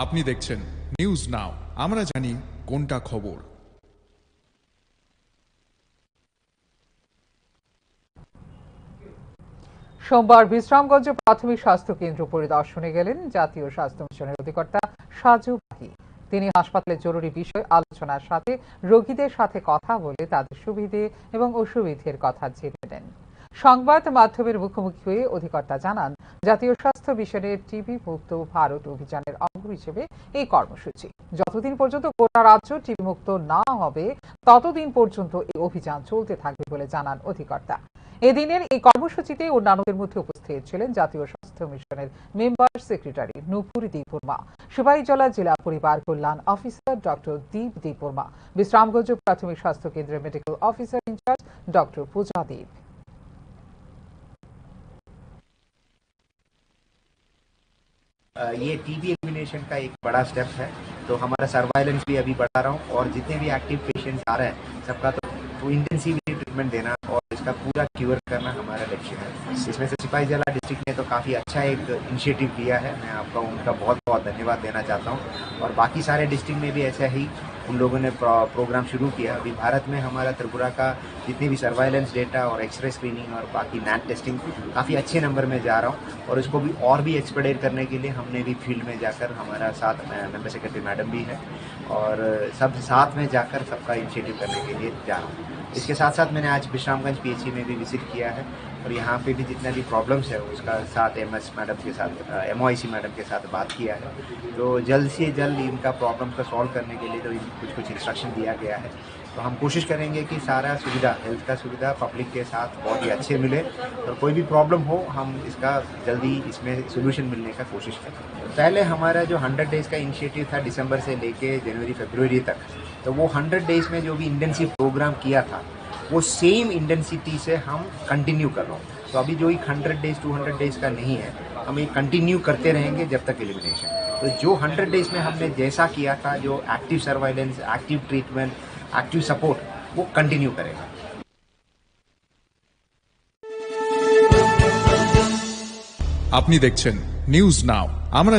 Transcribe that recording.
আপনি দেখছেন news now, আমরা জানি কোনটা খবর। সোমবার বিশ্রামগঞ্জ প্রাথমিক স্বাস্থ্য কেন্দ্র পরিদর্শনে গেলেন জাতীয় স্বাস্থ্য মিশনের অধিকর্তা সাজু পাহি। তিনি হাসপাতালের জরুরি বিষয় আলোচনার সাথে রোগীদের সাথে কথা বলে তাদের সুবিধে এবং অসুবিধের কথা জেনে নেন। সংবাদ মাধ্যমের মুখোমুখি হয়ে অধিকর্তা জানান, জাতীয় স্বাস্থ্য মিশনের টিবি মুক্ত ভারত অভিযানের অঙ্গ হিসেবে এই কর্মসূচি। যতদিন পর্যন্ত গোটা রাজ্য টিবি মুক্ত না হবে ততদিন পর্যন্ত এই অভিযান চলতে থাকবে বলে জানান অধিকর্তা। এদিনের এই কর্মসূচিতে অন্যান্যদের মধ্যে উপস্থিত ছিলেন জাতীয় স্বাস্থ্য মিশনের মেম্বার সেক্রেটারি নূপুর দীপবর্মা, সিপাহীজলা জেলা পরিবার কল্যাণ অফিসার ডক্টর দীপ দীপবর্মা, বিশ্রামগঞ্জ প্রাথমিক স্বাস্থ্য কেন্দ্রের মেডিকেল অফিসার ইনচার্জ ডক্টর পূজা দেব। ये टीबी एलिमिनेशन का एक बड़ा स्टेप है, तो हमारा सर्वाइलेंस भी अभी बढ़ा रहा हूँ और जितने भी एक्टिव पेशेंट्स आ रहे हैं सबका तो इंटेंसिवली ट्रीटमेंट देना और इसका पूरा क्यूर करना हमारा लक्ष्य है। इसमें से सिपाहीजला डिस्ट्रिक्ट ने तो काफ़ी अच्छा एक इनिशिएटिव लिया है, मैं आपका उनका बहुत बहुत धन्यवाद देना चाहता हूँ। और बाकी सारे डिस्ट्रिक्ट में भी ऐसा ही उन लोगों ने प्रोग्राम शुरू किया। अभी भारत में हमारा त्रिपुरा का जितने भी सर्वाइलेंस डेटा और एक्सरे स्क्रीनिंग और बाकी नैट टेस्टिंग काफ़ी अच्छे नंबर में जा रहा हूँ और इसको भी और भी एक्सपेडेट करने के लिए हमने भी फील्ड में जाकर, हमारा साथ मेंबर सेक्रेटरी मैडम भी है और सब साथ में जाकर सबका इनिशिएटिव करने के लिए जा रहा हूँ। इसके साथ साथ मैंने आज विश्रामगंज पीएचसी में भी विजिट किया है और यहाँ पे भी जितना भी प्रॉब्लम्स है उसका साथ एमएस मैडम के साथ, एमओआईसी मैडम के साथ बात किया है। तो जल्द से जल्द इनका प्रॉब्लम को सॉल्व करने के लिए तो कुछ इंस्ट्रक्शन दिया गया है। तो हम कोशिश करेंगे कि सारा सुविधा, हेल्थ का सुविधा पब्लिक के साथ बहुत ही अच्छे मिले और कोई भी प्रॉब्लम हो हम इसका जल्दी इसमें सोल्यूशन मिलने का कोशिश करें। पहले हमारा जो 100 डेज़ का इनिशिएटिव था दिसंबर से लेके जनवरी फरवरी तक, तो वो 100 डेज़ में जो भी इंटेंसिव प्रोग्राम किया था वो सेम इंटेंसिटी से हम कंटिन्यू कर रहे हैं। तो अभी जो 100 डेज़ 200 डेज़ का नहीं है, हम ये कंटिन्यू करते रहेंगे जब तक एलिमिनेशन। तो जो 100 डेज़ में हमने जैसा किया था, जो active surveillance, active treatment, active support, वो कंटिन्यू करेगा। আপনি দেখছেন নিউজ নাও, আমরা